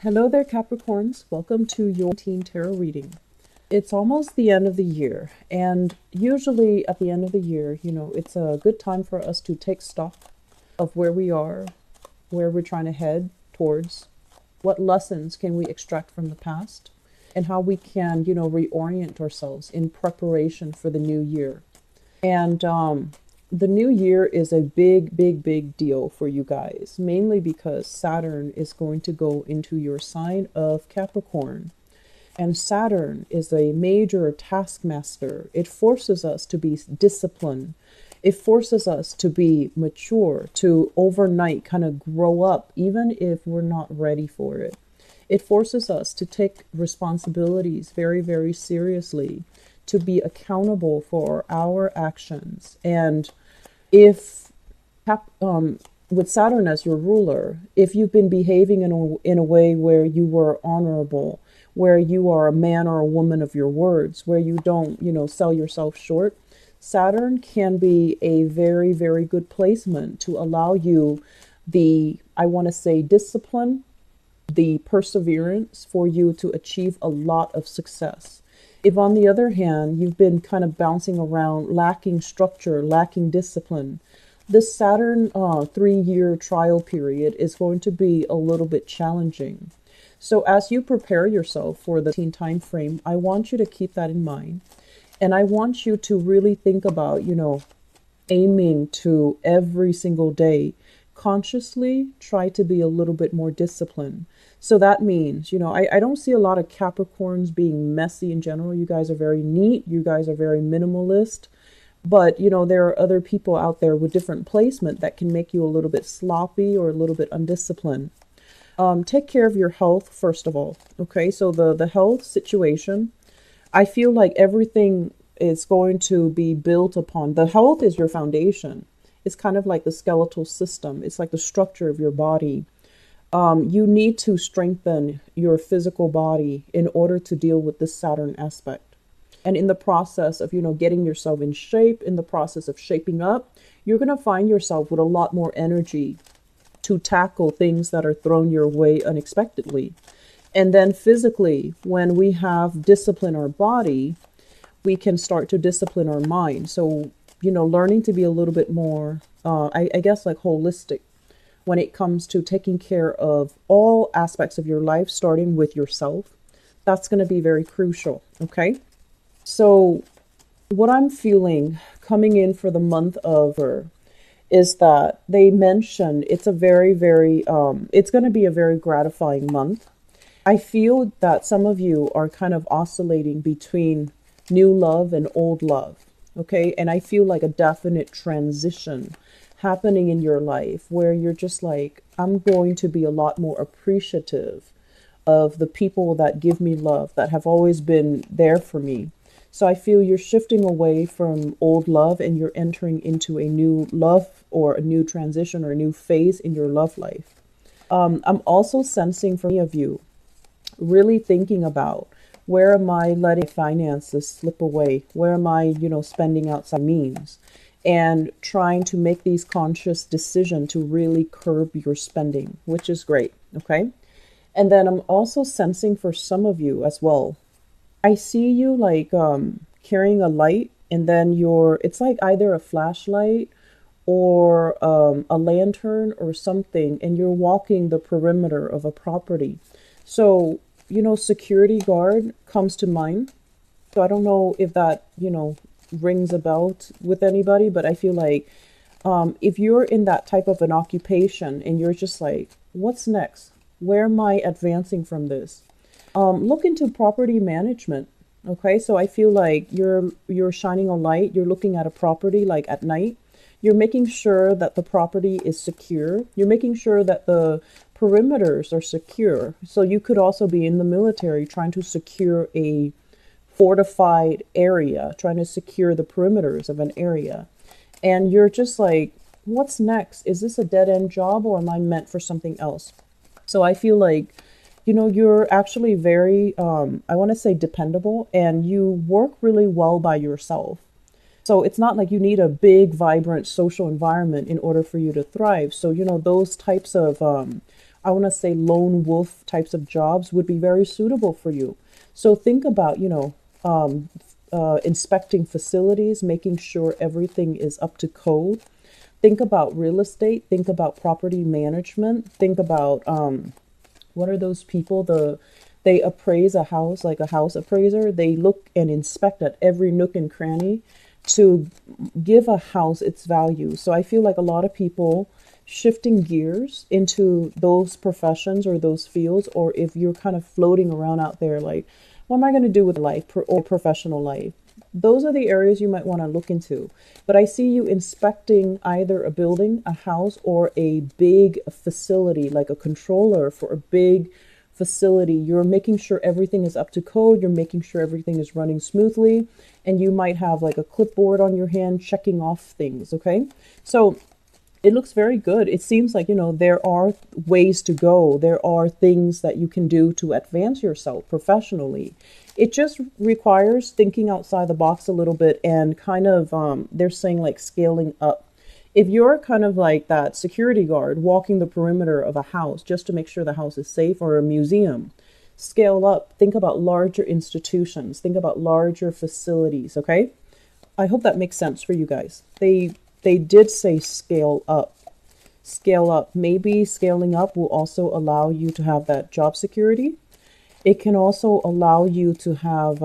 Hello there, Capricorns. Welcome to your teen tarot reading. It's almost the end of the year, and usually at the end of the year, it's a good time for us to take stock of where we are, where we're trying to head towards, what lessons can we extract from the past, and how we can, reorient ourselves in preparation for the new year. And the new year is a big, big, big deal for you guys, mainly because Saturn is going to go into your sign of Capricorn. And Saturn is a major taskmaster. It forces us to be disciplined. It forces us to be mature, to overnight kind of grow up, even if we're not ready for it. It forces us to take responsibilities very, very seriously, to be accountable for our actions. And if with Saturn as your ruler, if you've been behaving in a way where you were honorable, where you are a man or a woman of your words, where you don't, sell yourself short, Saturn can be a very, very good placement to allow you I want to say, discipline, the perseverance for you to achieve a lot of success. If, on the other hand, you've been kind of bouncing around, lacking structure, lacking discipline, this Saturn 3-year trial period is going to be a little bit challenging. So as you prepare yourself for the teen time frame, I want you to keep that in mind. And I want you to really think about, aiming to every single day consciously try to be a little bit more disciplined. So that means, I don't see a lot of Capricorns being messy in general. You guys are very neat. You guys are very minimalist. But, there are other people out there with different placement that can make you a little bit sloppy or a little bit undisciplined. Take care of your health, first of all. Okay, so the health situation, I feel like everything is going to be built upon. The health is your foundation. It's kind of like the skeletal system. It's like the structure of your body. You need to strengthen your physical body in order to deal with this Saturn aspect. And in the process of, getting yourself in shape, in the process of shaping up, you're going to find yourself with a lot more energy to tackle things that are thrown your way unexpectedly. And then physically, when we have discipline our body, we can start to discipline our mind. So, learning to be a little bit more, I guess, like holistic when it comes to taking care of all aspects of your life, starting with yourself. That's going to be very crucial. Okay. So what I'm feeling coming in for the month of is that they mentioned it's a very, very, it's going to be a very gratifying month. I feel that some of you are kind of oscillating between new love and old love. Okay. And I feel like a definite transition happening in your life where you're just like, I'm going to be a lot more appreciative of the people that give me love, that have always been there for me. So I feel you're shifting away from old love and you're entering into a new love or a new transition or a new phase in your love life. I'm also sensing for many of you really thinking about, where am I letting finances slip away? Where am I, spending outside means? And trying to make these conscious decisions to really curb your spending, which is great. Okay. And then I'm also sensing for some of you as well, I see you like carrying a light, and then it's like either a flashlight or a lantern or something, and you're walking the perimeter of a property. So, security guard comes to mind. So I don't know if that, rings a bell with anybody, but I feel like if you're in that type of an occupation and you're just like, what's next? Where am I advancing from this? Look into property management. Okay, so I feel like you're shining a light. You're looking at a property like at night. You're making sure that the property is secure. You're making sure that the perimeters are secure. So you could also be in the military trying to secure a fortified area, trying to secure the perimeters of an area. And you're just like, what's next? Is this a dead-end job or am I meant for something else? So I feel like, you're actually very, I want to say dependable, and you work really well by yourself. So it's not like you need a big, vibrant social environment in order for you to thrive. So, those types of I want to say lone wolf types of jobs would be very suitable for you. So think about, inspecting facilities, making sure everything is up to code. Think about real estate. Think about property management. Think about what are those people? They appraise a house like a house appraiser. They look and inspect at every nook and cranny to give a house its value. So I feel like a lot of people shifting gears into those professions or those fields, or if you're kind of floating around out there like, what am I going to do with life or professional life? Those are the areas you might want to look into. But I see you inspecting either a building, a house, or a big facility, like a controller for a big facility. You're making sure everything is up to code. You're making sure everything is running smoothly. And you might have like a clipboard on your hand checking off things, okay? So it looks very good. It seems like, there are ways to go. There are things that you can do to advance yourself professionally. It just requires thinking outside the box a little bit and kind of, they're saying like scaling up. If you're kind of like that security guard walking the perimeter of a house just to make sure the house is safe, or a museum, scale up. Think about larger institutions. Think about larger facilities, okay? I hope that makes sense for you guys. They did say scale up. Scale up. Maybe scaling up will also allow you to have that job security. It can also allow you to have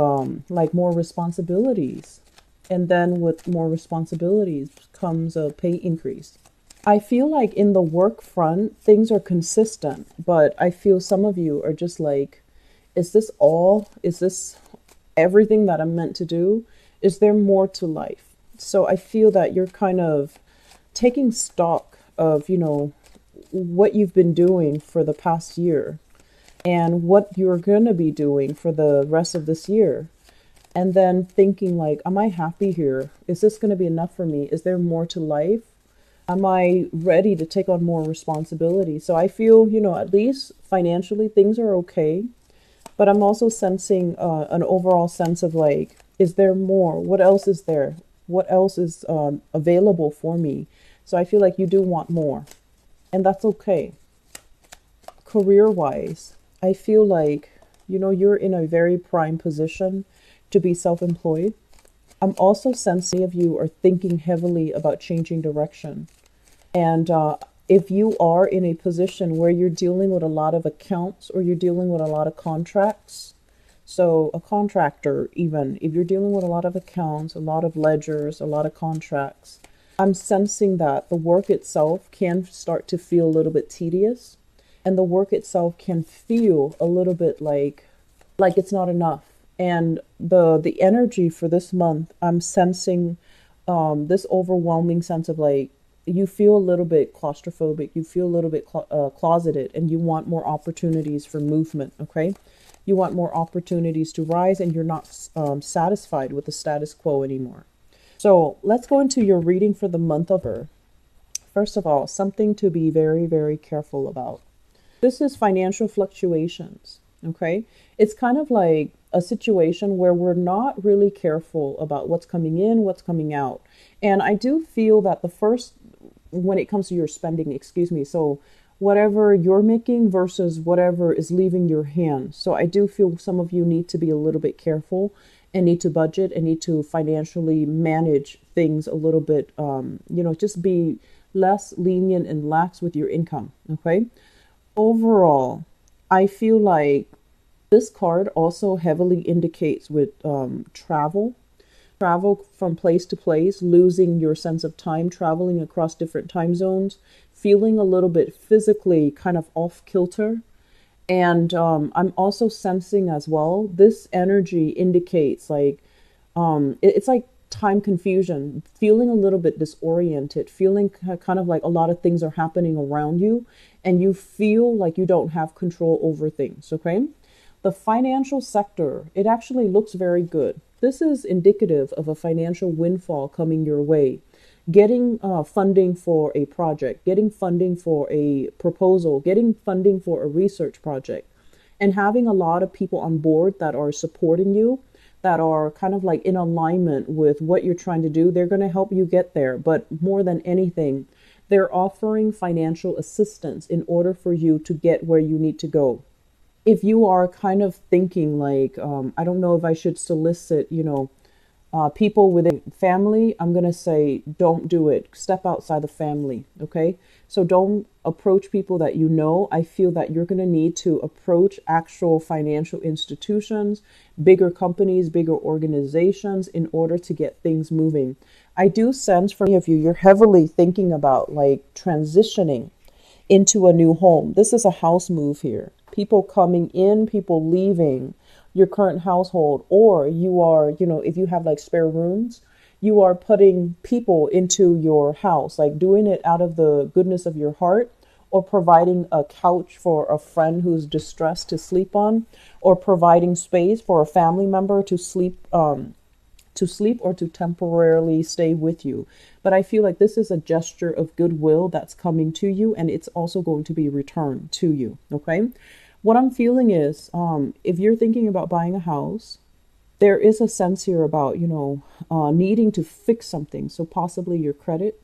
like more responsibilities. And then with more responsibilities comes a pay increase. I feel like in the work front, things are consistent, but I feel some of you are just like, is this all? Is this everything that I'm meant to do? Is there more to life? So I feel that you're kind of taking stock of, what you've been doing for the past year and what you're going to be doing for the rest of this year. And then thinking like, am I happy here? Is this going to be enough for me? Is there more to life? Am I ready to take on more responsibility? So I feel, at least financially things are okay. But I'm also sensing an overall sense of like, is there more? What else is there? What else is available for me? So I feel like you do want more. And that's okay. Career-wise, I feel like, you're in a very prime position to be self-employed. I'm also sensing of you are thinking heavily about changing direction. And if you are in a position where you're dealing with a lot of accounts or you're dealing with a lot of contracts, so a contractor, even if you're dealing with a lot of accounts, a lot of ledgers, a lot of contracts, I'm sensing that the work itself can start to feel a little bit tedious, and the work itself can feel a little bit like it's not enough. And the energy for this month, I'm sensing this overwhelming sense of like, you feel a little bit claustrophobic, you feel a little bit closeted, and you want more opportunities for movement, okay? You want more opportunities to rise, and you're not satisfied with the status quo anymore. So let's go into your reading for the month of Earth. First of all, something to be very, very careful about. This is financial fluctuations, okay? It's kind of like a situation where we're not really careful about what's coming in, what's coming out. And I do feel that when it comes to your spending, so whatever you're making versus whatever is leaving your hands. So I do feel some of you need to be a little bit careful and need to budget and need to financially manage things a little bit, just be less lenient and lax with your income, okay? Overall, I feel like this card also heavily indicates with travel from place to place, losing your sense of time, traveling across different time zones, feeling a little bit physically kind of off kilter. And I'm also sensing as well, this energy indicates like, it's like time confusion, feeling a little bit disoriented, feeling kind of like a lot of things are happening around you and you feel like you don't have control over things, okay? The financial sector, it actually looks very good. This is indicative of a financial windfall coming your way. Getting funding for a project, getting funding for a proposal, getting funding for a research project, and having a lot of people on board that are supporting you, that are kind of like in alignment with what you're trying to do. They're going to help you get there. But more than anything, They're offering financial assistance in order for you to get where you need to go. If you are kind of thinking like, I don't know if I should solicit, people within family, I'm going to say don't do it. Step outside the family, okay? So don't approach people that you know. I feel that you're going to need to approach actual financial institutions, bigger companies, bigger organizations in order to get things moving. I do sense for many of you, you're heavily thinking about like transitioning into a new home. This is a house move here. People coming in, people leaving your current household, or you are, if you have like spare rooms, you are putting people into your house, like doing it out of the goodness of your heart, or providing a couch for a friend who's distressed to sleep on, or providing space for a family member to sleep or to temporarily stay with you. But I feel like this is a gesture of goodwill that's coming to you, and it's also going to be returned to you. Okay. What I'm feeling is, if you're thinking about buying a house, there is a sense here about, needing to fix something. So possibly your credit,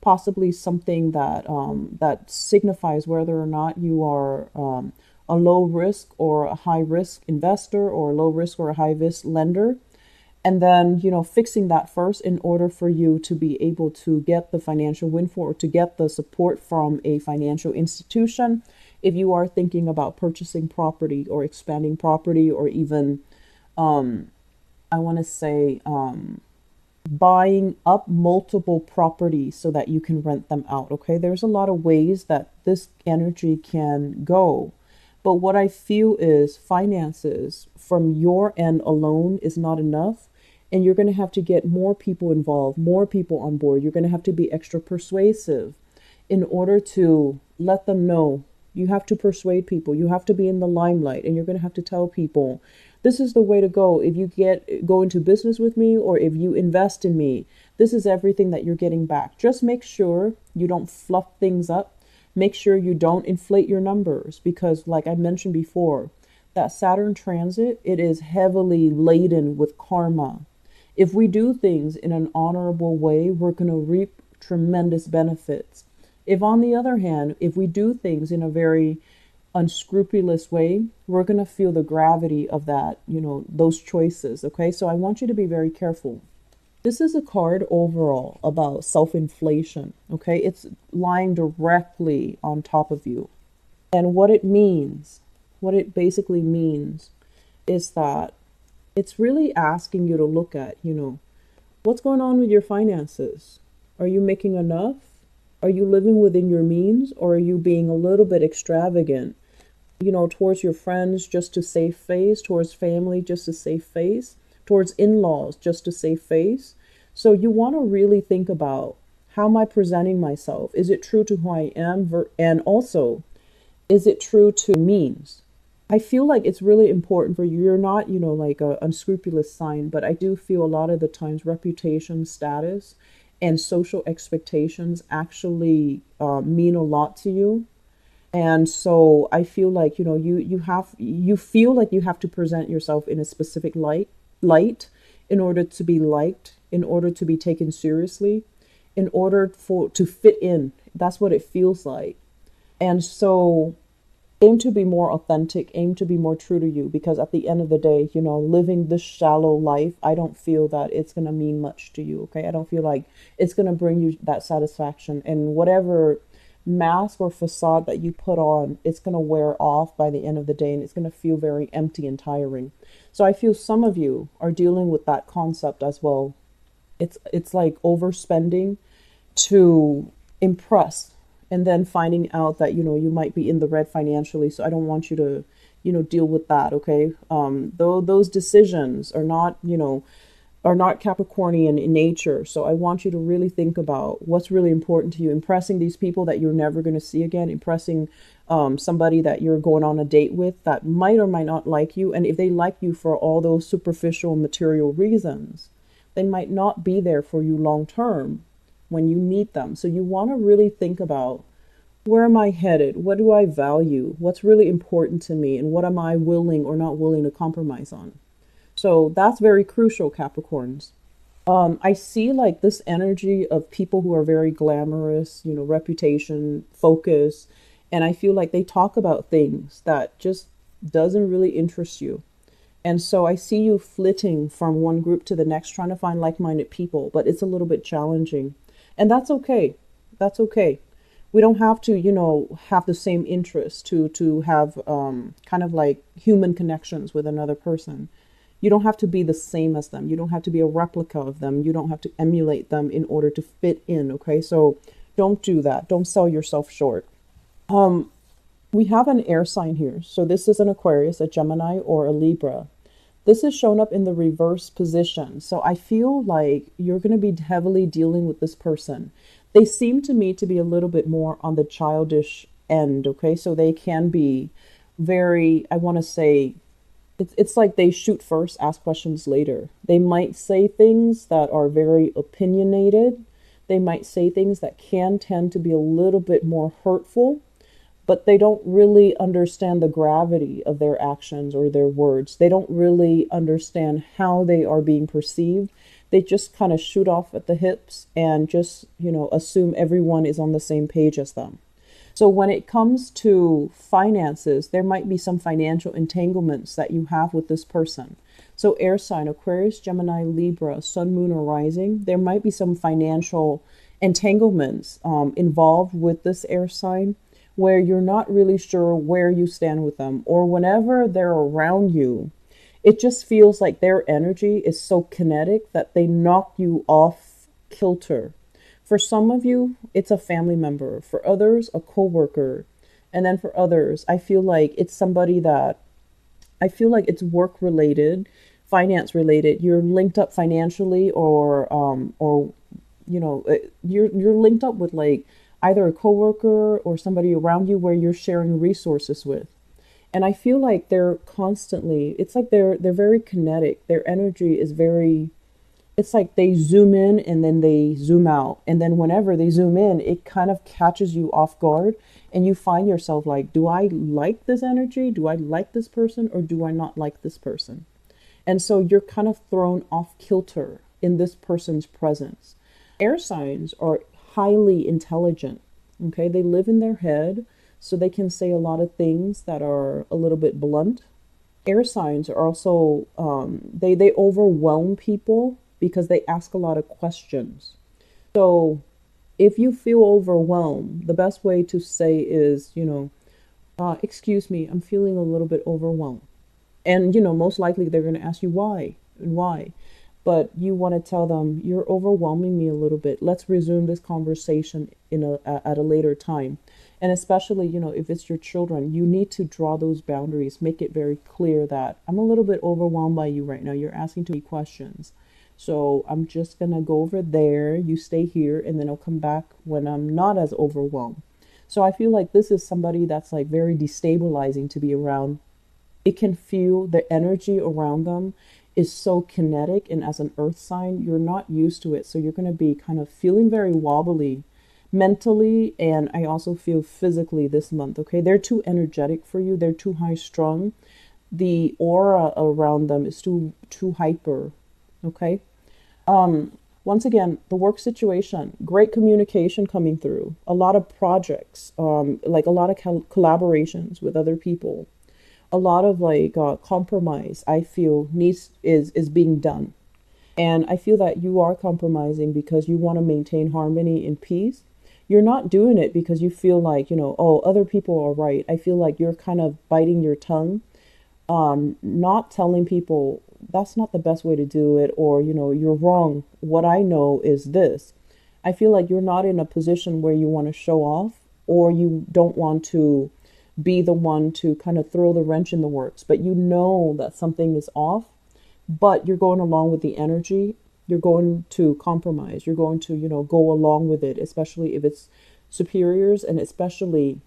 possibly something that signifies whether or not you are a low risk or a high risk investor, or a low risk or a high risk lender. And then, fixing that first in order for you to be able to get the financial windfall, or to get the support from a financial institution. If you are thinking about purchasing property or expanding property, or even, I want to say, buying up multiple properties so that you can rent them out. Okay. There's a lot of ways that this energy can go. But what I feel is finances from your end alone is not enough. And you're going to have to get more people involved, more people on board. You're going to have to be extra persuasive in order to let them know. You have to persuade people. You have to be in the limelight, and you're going to have to tell people, this is the way to go. If you go into business with me, or if you invest in me, this is everything that you're getting back. Just make sure you don't fluff things up. Make sure you don't inflate your numbers, because like I mentioned before, that Saturn transit, it is heavily laden with karma. If we do things in an honorable way, we're going to reap tremendous benefits. If, on the other hand, if we do things in a very unscrupulous way, we're going to feel the gravity of that, those choices. Okay, so I want you to be very careful. This is a card overall about self-inflation. Okay, it's lying directly on top of you. And what it basically means is that it's really asking you to look at, what's going on with your finances? Are you making enough? Are you living within your means, or are you being a little bit extravagant, towards your friends just to save face, towards family just to save face, towards in-laws just to save face? So you want to really think about, how am I presenting myself? Is it true to who I am? And also, is it true to means? I feel like it's really important for you. You're not, like a unscrupulous sign, but I do feel a lot of the times reputation, status, and social expectations actually mean a lot to you. And so I feel like, you feel like you have to present yourself in a specific light in order to be liked, in order to be taken seriously, in order to fit in. That's what it feels like. And so aim to be more authentic, aim to be more true to you, because at the end of the day, living this shallow life, I don't feel that it's going to mean much to you. Okay. I don't feel like it's going to bring you that satisfaction, and whatever mask or facade that you put on, it's going to wear off by the end of the day, and it's going to feel very empty and tiring. So I feel some of you are dealing with that concept as well. It's like overspending to impress, and then finding out that, you might be in the red financially. So I don't want you to, deal with that. Okay. Though those decisions are not Capricornian in nature. So I want you to really think about what's really important to you. Impressing these people that you're never going to see again, impressing somebody that you're going on a date with that might or might not like you. And if they like you for all those superficial material reasons, they might not be there for you long term when you need them. So you want to really think about, where am I headed? What do I value? What's really important to me? And what am I willing or not willing to compromise on? So that's very crucial, Capricorns. I see like this energy of people who are very glamorous, reputation, focus, and I feel like they talk about things that just doesn't really interest you. And so I see you flitting from one group to the next, trying to find like-minded people, but it's a little bit challenging. And that's okay. That's okay. We don't have to, have the same interests to have kind of like human connections with another person. You don't have to be the same as them. You don't have to be a replica of them. You don't have to emulate them in order to fit in, okay? So don't do that. Don't sell yourself short. We have an air sign here. So this is an Aquarius, a Gemini, or a Libra. This is shown up in the reverse position. So I feel like you're going to be heavily dealing with this person. They seem to me to be a little bit more on the childish end, okay? So they can be very, I want to say, it's like they shoot first, ask questions later. They might say things that are very opinionated. They might say things that can tend to be a little bit more hurtful, but they don't really understand the gravity of their actions or their words. They don't really understand how they are being perceived. They just kind of shoot off at the hips and just, assume everyone is on the same page as them. So when it comes to finances, there might be some financial entanglements that you have with this person. So air sign, Aquarius, Gemini, Libra, Sun, Moon, or Rising, there might be some financial entanglements involved with this air sign where you're not really sure where you stand with them, or whenever they're around you, it just feels like their energy is so kinetic that they knock you off kilter. For some of you, it's a family member. For others, a coworker. And then for others, I feel like it's somebody that I feel like it's work related, finance related. You're linked up financially, or you're linked up with like either a coworker or somebody around you where you're sharing resources with. And I feel like they're constantly, it's like they're very kinetic. Their energy is very, it's like they zoom in and then they zoom out. And then whenever they zoom in, it kind of catches you off guard. And you find yourself like, do I like this energy? Do I like this person? Or do I not like this person? And so you're kind of thrown off kilter in this person's presence. Air signs are highly intelligent. Okay, they live in their head, so they can say a lot of things that are a little bit blunt. Air signs are also they overwhelm people because they ask a lot of questions. So if you feel overwhelmed, the best way to say is, excuse me, I'm feeling a little bit overwhelmed. And, most likely they're going to ask you why and why. But you want to tell them, you're overwhelming me a little bit. Let's resume this conversation at a later time. And especially, if it's your children, you need to draw those boundaries, make it very clear that I'm a little bit overwhelmed by you right now. You're asking too many questions. So I'm just going to go over there. You stay here, and then I'll come back when I'm not as overwhelmed. So I feel like this is somebody that's like very destabilizing to be around. It can feel the energy around them is so kinetic, and as an earth sign, you're not used to it. So you're going to be kind of feeling very wobbly mentally, and I also feel physically this month. Okay, they're too energetic for you. They're too high strung. The aura around them is too hyper. Okay. Once again, the work situation, great communication coming through, a lot of projects, like a lot of collaborations with other people, a lot of like compromise. I feel is being done, and I feel that you are compromising because you want to maintain harmony and peace. You're not doing it because you feel like, oh, other people are right. I feel like you're kind of biting your tongue, not telling people that's not the best way to do it, or, you're wrong. What I know is this. I feel like you're not in a position where you want to show off, or you don't want to be the one to kind of throw the wrench in the works, but you know that something is off, but you're going along with the energy. You're going to compromise. You're going to, go along with it, especially if it's superiors, and especially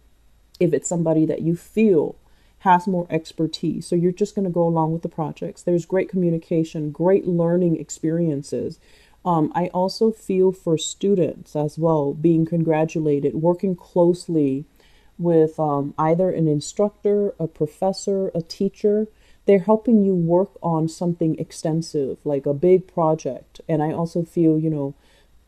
if it's somebody that you feel has more expertise. So you're just going to go along with the projects. There's great communication, great learning experiences. I also feel for students as well, being congratulated, working closely with either an instructor, a professor, a teacher. they're helping you work on something extensive, like a big project. And I also feel,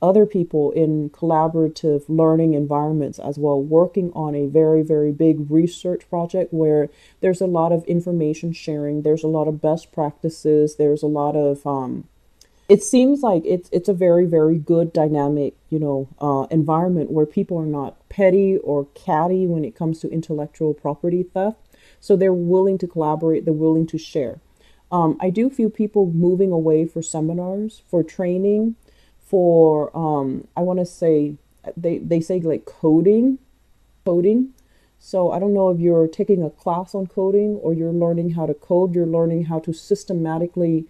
other people in collaborative learning environments as well, working on a very, very big research project where there's a lot of information sharing, there's a lot of best practices, there's a lot of it seems like it's a very, very good dynamic, environment where people are not petty or catty when it comes to intellectual property theft. So they're willing to collaborate, they're willing to share. I do feel people moving away for seminars, for training, for I want to say they say like coding. So I don't know if you're taking a class on coding or you're learning how to code, you're learning how to systematically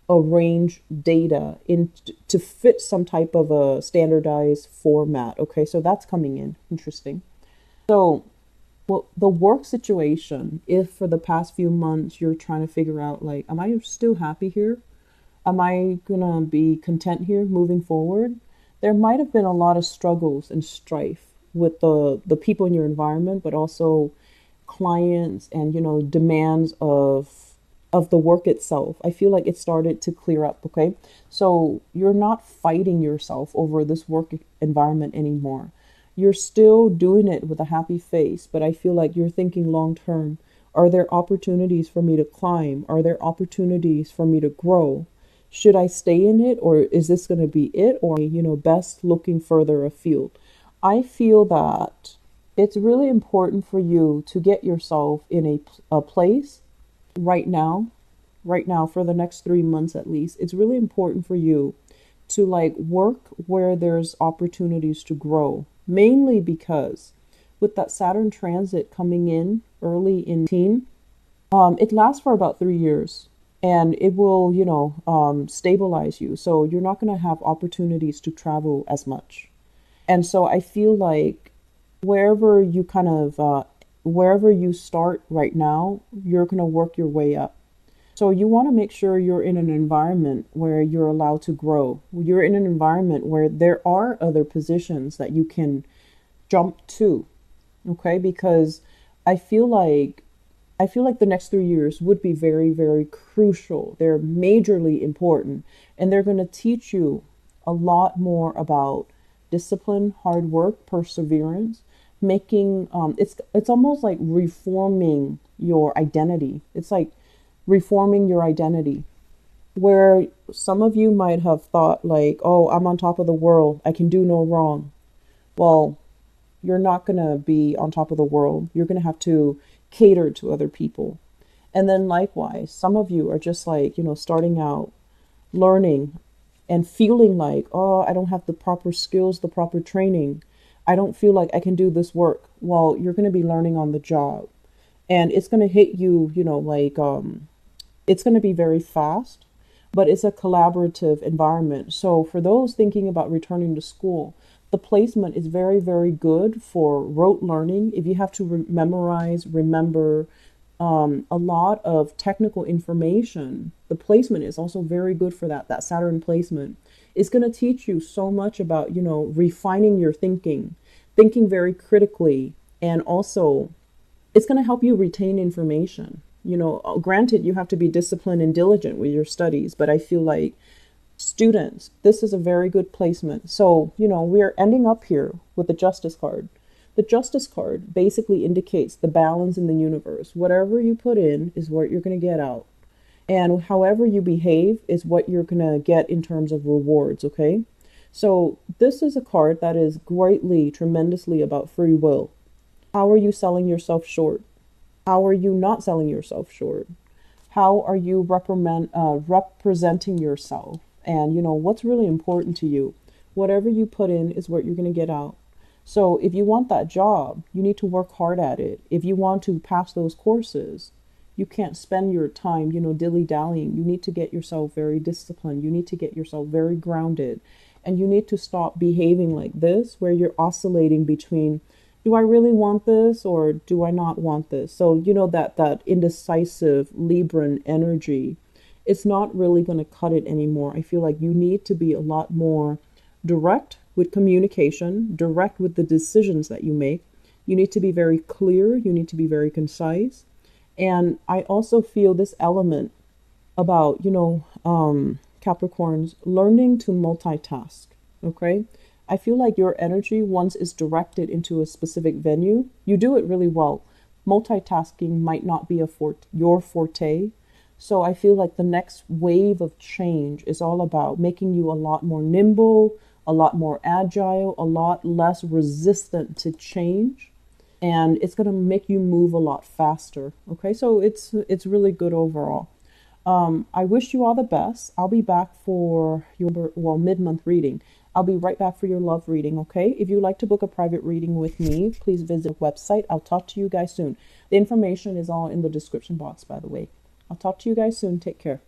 arrange data in to fit some type of a standardized format. Okay, so that's coming in. Interesting. So, well, the work situation, if for the past few months you're trying to figure out like, am I still happy here? Am I gonna be content here moving forward? There might have been a lot of struggles and strife with the people in your environment, but also clients and demands of the work itself. I feel like it started to clear up. Okay, so you're not fighting yourself over this work environment anymore. You're still doing it with a happy face, but I feel like you're thinking long term. Are there opportunities for me to climb? Are there opportunities for me to grow? Should I stay in it, or is this going to be it, or best looking further afield? I feel that it's really important for you to get yourself in a place right now, for the next 3 months at least. It's really important for you to like work where there's opportunities to grow, mainly because with that Saturn transit coming in early in teen, it lasts for about 3 years and it will, stabilize you. So you're not going to have opportunities to travel as much. And so I feel like wherever you kind of, wherever you start right now, you're going to work your way up. So you want to make sure you're in an environment where you're allowed to grow. You're in an environment where there are other positions that you can jump to. Okay? Because I feel like the next 3 years would be very, very crucial. They're majorly important, and they're going to teach you a lot more about discipline, hard work, perseverance, making it's almost like reforming your identity. It's like reforming your identity, where some of you might have thought like, oh, I'm on top of the world, I can do no wrong. Well, you're not going to be on top of the world. You're going to have to cater to other people. And then likewise, some of you are just like, starting out, learning and feeling like, oh, I don't have the proper skills, the proper training. I don't feel like I can do this work. Well, you're going to be learning on the job, and it's going to hit you, it's going to be very fast, but it's a collaborative environment. So for those thinking about returning to school, the placement is very, very good for rote learning. If you have to memorize, remember a lot of technical information, the placement is also very good for that. That Saturn placement is going to teach you so much about, refining your thinking very critically, and also it's going to help you retain information. Granted, you have to be disciplined and diligent with your studies, but I feel like students, this is a very good placement. So, we are ending up here with the Justice card. The Justice card basically indicates the balance in the universe. Whatever you put in is what you're going to get out. And however you behave is what you're going to get in terms of rewards, okay? So this is a card that is greatly, tremendously about free will. How are you selling yourself short? How are you not selling yourself short? How are you representing yourself? And, what's really important to you? Whatever you put in is what you're going to get out. So if you want that job, you need to work hard at it. If you want to pass those courses, you can't spend your time, dilly-dallying. You need to get yourself very disciplined. You need to get yourself very grounded. And you need to stop behaving like this, where you're oscillating between, do I really want this or do I not want this? So, that indecisive Libran energy, it's not really going to cut it anymore. I feel like you need to be a lot more direct with communication, direct with the decisions that you make. You need to be very clear. You need to be very concise. And I also feel this element about, Capricorns learning to multitask. Okay. I feel like your energy, once is directed into a specific venue, you do it really well. Multitasking might not be your forte. So I feel like the next wave of change is all about making you a lot more nimble, a lot more agile, a lot less resistant to change, and it's going to make you move a lot faster. Okay, so it's really good overall. I wish you all the best. I'll be back for your, well, mid-month reading. I'll be right back for your love reading, okay? If you'd like to book a private reading with me, please visit the website. I'll talk to you guys soon. The information is all in the description box, by the way. I'll talk to you guys soon. Take care.